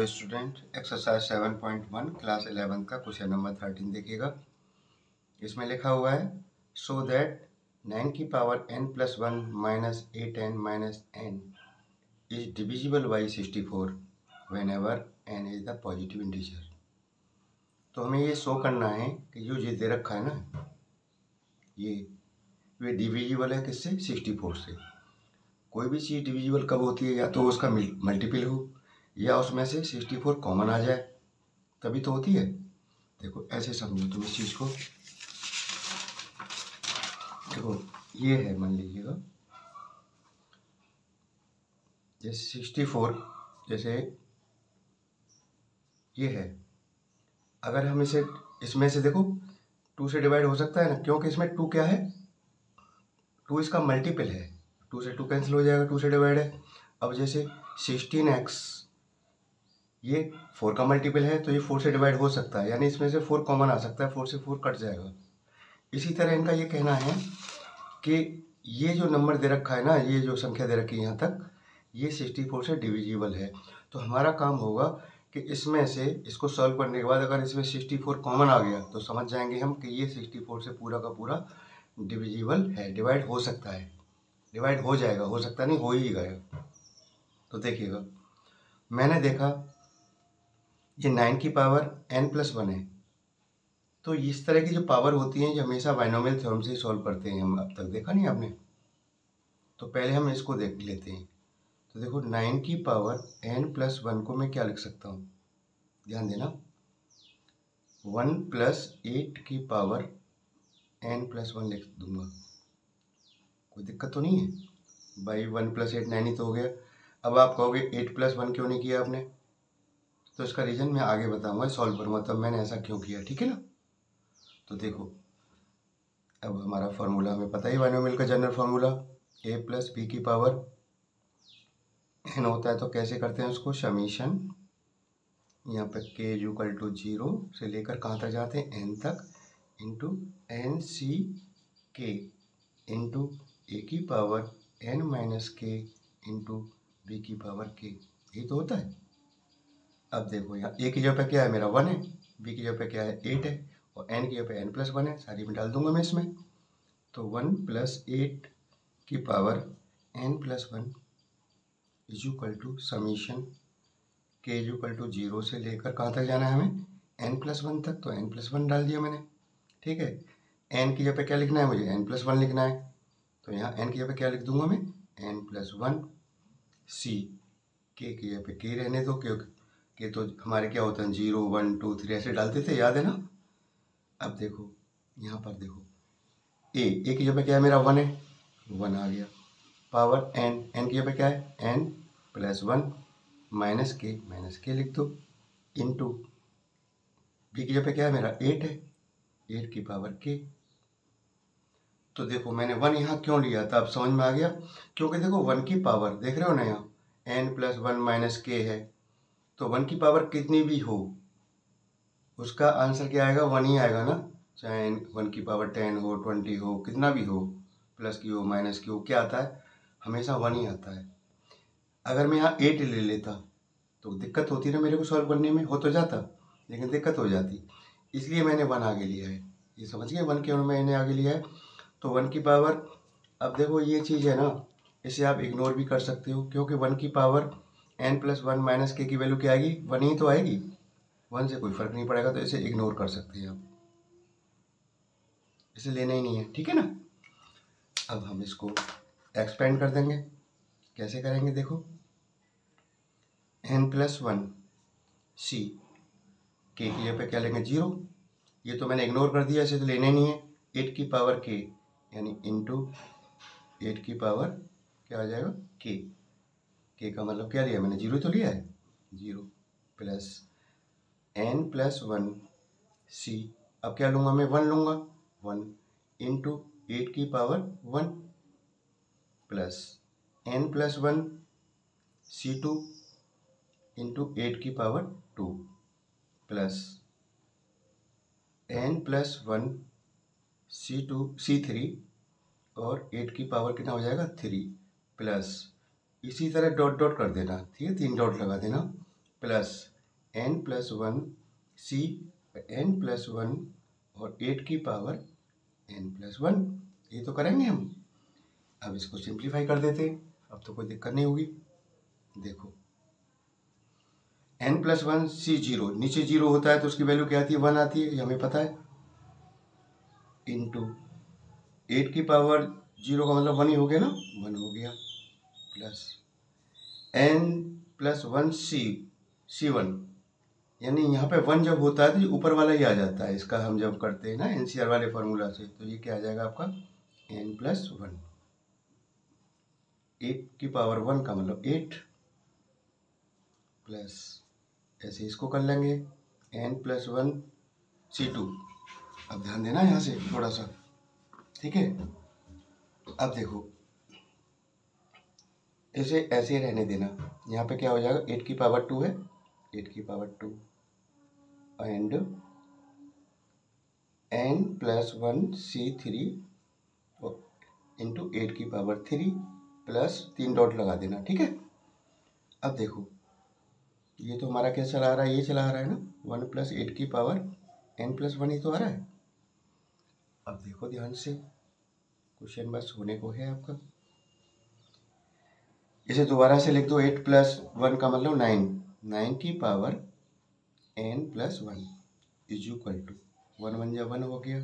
Hello student, exercise 7.1 class 11 का question number 13 देखिएगा। इसमें लिखा हुआ है सो दैट 9 की power n plus 1 minus 8n minus n is divisible by 64 when ever n is the positive integer. तो हमें ये शो करना है कि जो ये दे रखा है ना, ये डिविजिबल है किससे? 64 से। कोई भी चीज़ डिविजिबल कब होती है? या तो उसका मल्टीपल हो या उसमें से 64 कॉमन आ जाए, तभी तो होती है। देखो ऐसे समझो तुम इस चीज़ को। देखो ये है, मान लीजिएगा जैसे 64, जैसे ये है। अगर हम इसे इसमें से देखो 2 से डिवाइड हो सकता है ना, क्योंकि इसमें 2 क्या है? 2 इसका मल्टीपल है। 2 से 2 कैंसिल हो जाएगा, 2 से डिवाइड है। अब जैसे 16x ये 4 का मल्टीपल है, तो ये 4 से डिवाइड हो सकता है, यानी इसमें से 4 कॉमन आ सकता है, 4 से 4 कट जाएगा। इसी तरह इनका ये कहना है कि ये जो नंबर दे रखा है ना, ये जो संख्या दे रखी है यहाँ तक, ये 64 से डिविजिबल है। तो हमारा काम होगा कि इसमें से इसको सॉल्व करने के बाद अगर इसमें 64 कॉमन आ गया तो समझ जाएंगे हम कि ये 64 से पूरा का पूरा डिविजिबल है, डिवाइड हो सकता है, डिवाइड हो जाएगा, हो सकता नहीं, हो ही गया। तो देखिएगा, मैंने देखा ये 9 की पावर n प्लस 1 है। तो इस तरह की जो पावर होती हैं, ये हमेशा बाइनोमियल थ्योरम से ही सॉल्व करते हैं हम। अब तक देखा नहीं आपने? तो पहले हम इसको देख लेते हैं। तो देखो 9 की पावर n प्लस 1 को मैं क्या लिख सकता हूँ? ध्यान देना, 1 प्लस 8 की पावर n प्लस 1 लिख दूंगा। कोई दिक्कत तो नहीं है भाई? 1 प्लस 8 9 ही तो हो गया। अब आप कहोगे 8 प्लस 1 क्यों नहीं किया आपने? तो इसका रीज़न मैं आगे बताऊंगा, सॉल्व करूँगा तब मैंने ऐसा क्यों किया, ठीक है ना। तो देखो, अब हमारा फार्मूला हमें पता ही, बाइनोमियल का general formula a plus B की पावर n होता है। तो कैसे करते हैं उसको? समीशन, यहाँ पे k इक्वल टू 0 से लेकर कहाँ तक जाते हैं? n तक, इंटू एन सी के इंटू ए की पावर n माइनस के इंटू बी की पावर k। यही तो होता है। अब देखो यहाँ a की जगह पे क्या है? मेरा 1 है। b की जगह पे क्या है? 8 है। और n की जगह पे n प्लस 1 है। सारी में डाल दूंगा मैं इसमें। तो 1 प्लस 8 की power n plus 1 is equal to summation K is equal to 0 से लेकर कहाँ तक जाना है हमें? n प्लस 1 तक। तो n प्लस 1 डाल दिया मैंने, ठीक है। n की जगह पे क्या लिखना है मुझे? n प्लस 1 लिखना है। तो यहाँ n की जगह पे क्या लिख दूंगा मैं? n plus 1 c। k की जगह पे k रहने दो, क्योंकि के तो हमारे क्या होता है? 0 1 2 3 ऐसे डालते थे, याद है ना। अब देखो यहाँ पर देखो, a की जगह पे क्या है? मेरा 1 है, 1 आ गया। पावर n की जगह पे क्या है? n प्लस 1 माइनस के लिख दो, इंटू b की जगह पे क्या है? मेरा 8 है, 8 की पावर k। तो देखो मैंने 1 यहाँ क्यों लिया था, अब समझ में आ गया। क्योंकि देखो 1 की पावर देख रहे हो ना, यहाँ n प्लस 1 माइनस k है। तो 1 की पावर कितनी भी हो, उसका आंसर क्या आएगा? 1 ही आएगा ना। चाहे 1 की पावर 10 हो, 20 हो, कितना भी हो, प्लस की हो माइनस की हो, क्या आता है? हमेशा 1 ही आता है। अगर मैं यहाँ 8 ले लेता तो दिक्कत होती ना मेरे को सॉल्व करने में, हो तो जाता लेकिन दिक्कत हो जाती। इसलिए मैंने 1 आगे लिया है। ये समझ गए 1 क्यों मैंने आगे लिया है? तो 1 की पावर, अब देखो ये चीज़ है ना, इसे आप इग्नोर भी कर सकते हो, क्योंकि 1 की पावर n प्लस 1 माइनस के की वैल्यू क्या आएगी? 1 ही तो आएगी। 1 से कोई फर्क नहीं पड़ेगा, तो इसे इग्नोर कर सकते हैं आप, इसे लेना ही नहीं है, ठीक है ना। अब हम इसको एक्सपेंड कर देंगे। कैसे करेंगे? देखो n प्लस 1 c, के की जगह पे क्या लेंगे? 0। ये तो मैंने इग्नोर कर दिया, इसे तो लेना ही नहीं है। 8 की पावर k यानी इंटू 8 की पावर क्या आ जाएगा? k का मतलब क्या लिया मैंने? 0 तो लिया है। 0 प्लस n प्लस 1 c। अब क्या लूँगा मैं? 1 लूँगा। 1 इंटू 8 की power 1 plus n plus 1 c2 into 8 की power 2 plus n plus 1 c3 और 8 की पावर कितना हो जाएगा? 3 प्लस, इसी तरह डॉट डॉट कर देना, ठीक है, 3 डॉट लगा देना, प्लस n+1 c n+1 और 8 की पावर n+1, ये तो करेंगे हम। अब इसको सिंप्लीफाई कर देते हैं, अब तो कोई दिक्कत नहीं होगी। देखो n+1 c 0, नीचे 0 होता है तो उसकी वैल्यू क्या आती है, 1 आती है, ये हमें पता है, इंटू 8 की पावर 0 का मतलब 1 ही हो गया ना, 1 हो गया, प्लस n+1 c1, यानी यहाँ पे 1 जब होता है तो ये ऊपर वाला ही आ जाता है, इसका हम जब करते हैं ना NCR वाले फॉर्मूला से, तो ये क्या आ जाएगा आपका n+1, 8 की पावर 1 का मतलब 8, प्लस ऐसे इसको कर लेंगे n+1 c2। अब ध्यान देना यहाँ से थोड़ा सा, ठीक है। अब देखो इसे ऐसे रहने देना, यहाँ पे क्या हो जाएगा, 8 की पावर 2 है, 8 की power 2 and n+1 c3 into 8 की पावर 3 प्लस 3 डॉट लगा देना, ठीक है। अब देखो ये तो हमारा क्या चला आ रहा है, ये चला आ रहा है ना, 1 + 8 की पावर n+1 ही तो आ रहा है। अब देखो ध्यान से, क्वेश्चन बस होने को है आपका। इसे दोबारा से लिख दो, 8 + 1 का मतलब 9, 9 की power n+1 is equal to 1 1 जा 1 हो गया,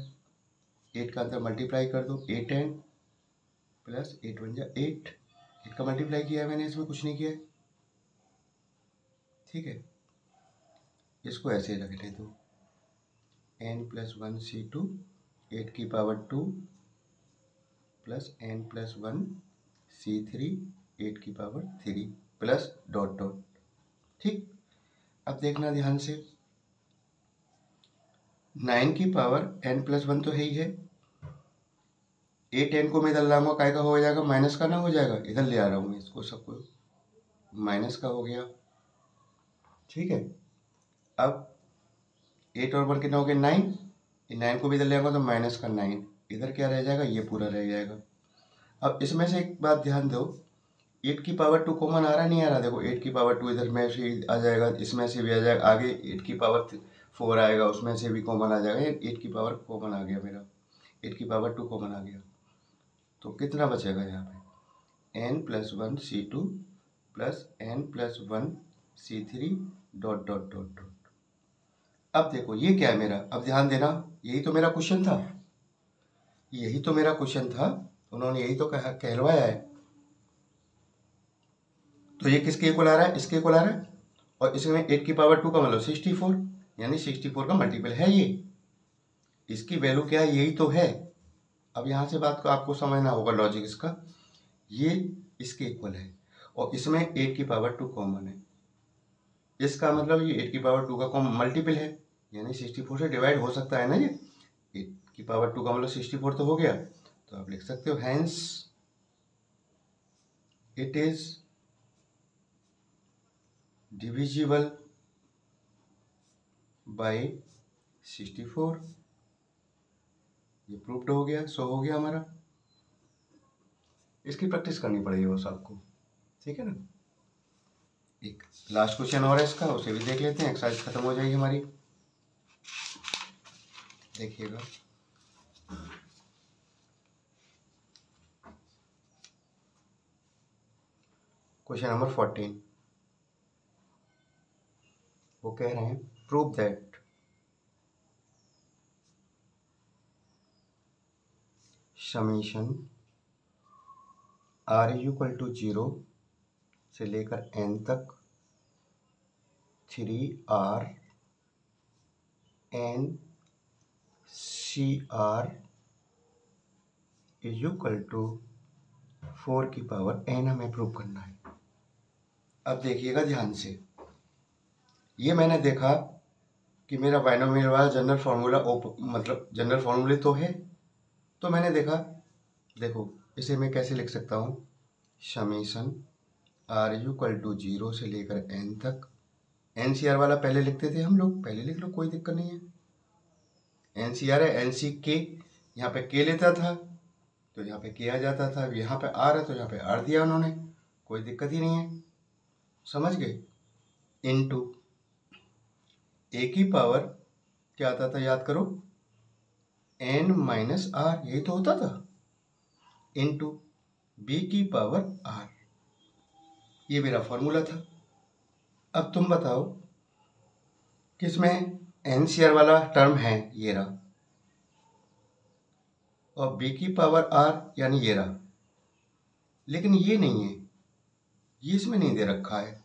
8 का अंदर मल्टीप्लाई कर दो, 8n प्लस 8 1 जा 8, 8 का मल्टीप्लाई किया है मैंने, इसमें कुछ नहीं किया है, ठीक है। इसको ऐसे रखने दो, n+1 c2 8 की पावर 2 प्लस n+1 c3 8 की पावर 3 प्लस डॉट डॉट, ठीक। अब देखना ध्यान से, 9 की पावर n+1 तो है ही है, 8n को मैं इधर लाऊंगा, काय का हो जाएगा, माइनस का ना हो जाएगा, इधर ले आ रहा हूँ मैं इसको, सबको माइनस का हो गया, ठीक है। अब 8 और 1 कितना हो गया, 9, 9 को भी इधर ले आऊंगा तो माइनस का 9, इधर क्या रह जाएगा, ये पूरा रह जाएगा। अब इसमें से एक बात ध्यान दो, 8 की पावर 2 कॉमन आ रहा नहीं आ रहा, देखो 8 की पावर 2 इधर में से आ जाएगा, इसमें से भी आ जाएगा, आगे 8 की पावर 4 आएगा, उसमें से भी कॉमन आ जाएगा, 8 की पावर कॉमन आ गया मेरा, 8 की पावर 2 कॉमन आ गया, तो कितना बचेगा यहाँ पे, n+1 c2 plus n+1 c3 dot dot dot dot. अब देखो ये क्या है मेरा, अब ध्यान देना, यही तो मेरा क्वेश्चन था, यही तो मेरा क्वेश्चन था, उन्होंने यही तो कहलवाया है, तो ये किसके इक्वल आ रहा है, इसके इक्वल आ रहा है, और इसमें 8 की पावर 2 का मतलब 64, यानी 64 का मल्टीपल है ये, इसकी वैल्यू क्या है, यही तो है। अब यहाँ से बात को आपको समझना होगा, लॉजिक इसका, ये इसके इक्वल है और इसमें 8 की पावर 2 कॉमन है, इसका मतलब ये 8 की पावर 2 का कॉमन मल्टीपल है, यानी 64 से डिवाइड हो सकता है ना, ये 8 की पावर 2 का मतलब 64 तो हो गया, तो आप लिख सकते हो hence it is divisible by 64, ये प्रूव्ड हो गया, सो हो गया हमारा। इसकी प्रैक्टिस करनी पड़ेगी बस आपको, ठीक है ना। एक लास्ट क्वेश्चन और है इसका, उसे भी देख लेते हैं, एक्सरसाइज खत्म हो जाएगी हमारी, देखिएगा। क्वेश्चन नंबर 14, वो कह रहे हैं prove that summation r equal to 0 से लेकर n तक 3r n cr is equal to 4 की पावर n हमें प्रूव करना है। अब देखिएगा ध्यान से, ये मैंने देखा कि मेरा बाइनोमियल वाला जनरल फार्मूला मतलब जनरल फार्मूले तो है, तो मैंने देखा, देखो इसे मैं कैसे लिख सकता हूँ, समीशन r इक्वल टू 0 से लेकर n तक, NCR वाला पहले लिखते थे हम लोग, पहले लिख लो, कोई दिक्कत नहीं है, NCR है, NCK, यहाँ पे K लेता था तो यहाँ पे K आ जाता था, यहाँ पे R है तो यहाँ पे R दिया उन्होंने, कोई दिक्कत ही नहीं है, समझ गए, इनटू ए की पावर क्या आता था याद करो, n माइनस आर, यही तो होता था, इनटू बी की पावर आर। ये मेरा फॉर्मूला था। अब तुम बताओ किसमें एनसीआर वाला टर्म है, ये रहा, और बी की पावर आर यानी ये रहा, लेकिन ये नहीं है, ये इसमें नहीं दे रखा है,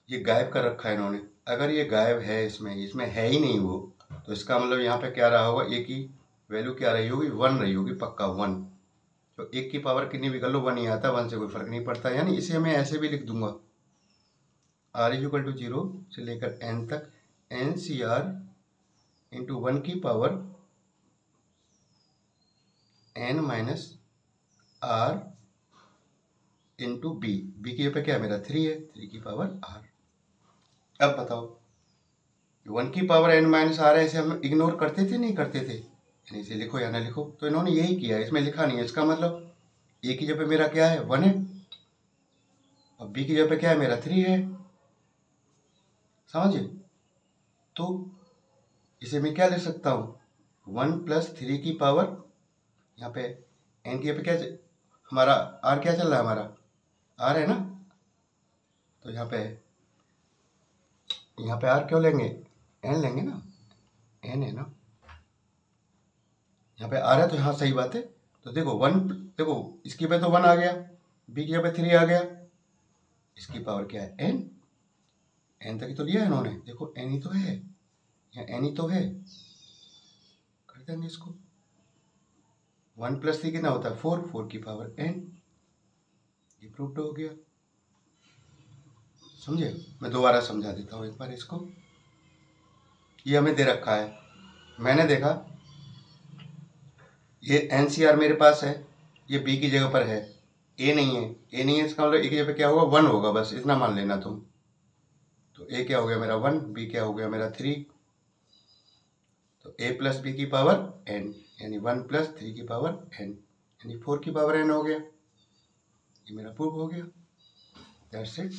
ये गायब कर रखा है इन्होंने। अगर ये गायब है, इसमें है ही नहीं वो, तो इसका मतलब यहाँ पे क्या रहा होगा, ए की वैल्यू क्या रही होगी, 1 रही होगी, पक्का 1। तो एक की पावर कितनी भी कर लो 1 ही आता है, 1 से कोई फर्क नहीं पड़ता। यानी इसे मैं ऐसे भी लिख दूंगा, r = 0 से लेकर n तक NCR इंटू 1 की power n minus R into B. B की जगह पे क्या है मेरा 3 है, 3 की पावर r। अब बताओ 1 की पावर n माइनस आर है, इसे हम इग्नोर करते थे नहीं करते थे, यानी इसे लिखो या ना लिखो, तो इन्होंने यही किया है, इसमें लिखा नहीं है। इसका मतलब ए की जगह पे मेरा क्या है 1 है, और बी की जगह पे क्या है मेरा 3 है, समझे। तो इसे मैं क्या लिख सकता हूँ, 1 + 3 की पावर, यहाँ पे n की जगह पे क्या हमारा r क्या चल रहा है, हमारा r है ना, तो यहाँ पे r क्यों लेंगे, n लेंगे ना, n है ना, यहाँ पे r है तो यहाँ सही बात है। तो देखो 1, देखो इसकी पे तो 1 आ गया, बी की जगह पे 3 आ गया, इसकी पावर क्या है n, n तक ही तो लिया है इन्होंने, देखो n ही तो है, यहाँ n ही तो है, कर देंगे इसको। 1 + 3 कितना होता है 4, 4 की पावर n, ये प्रूव्ड हो गया, समझे। मैं दोबारा समझा देता हूँ एक बार इसको। ये हमें दे रखा है, मैंने देखा ये एनसीआर मेरे पास है, ये बी की जगह पर है, ए नहीं है, ए नहीं है, इसका मतलब ए की जगह पे क्या होगा 1 होगा, बस इतना मान लेना तुम। तो ए क्या हो गया मेरा 1, बी क्या हो गया मेरा 3, तो a + b की पावर n, यानी 1 + 3 की पावर n, यानी 4 की पावर n हो गया। ये मेरा प्रूफ हो गया, दैट्स इट।